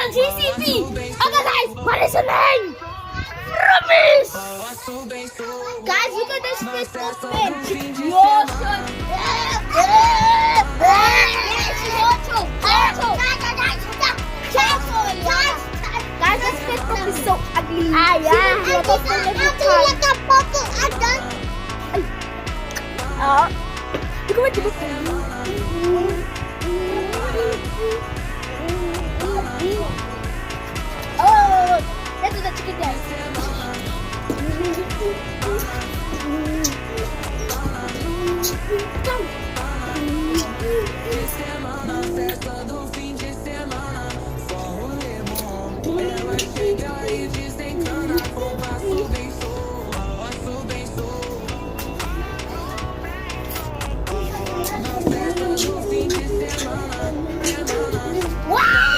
CCP. Okay, guys, what is your name? Promise. Guys, look at this Facebook page. Guys, this Facebook is so ugly. Oh, let's do the chicken dance. Wow!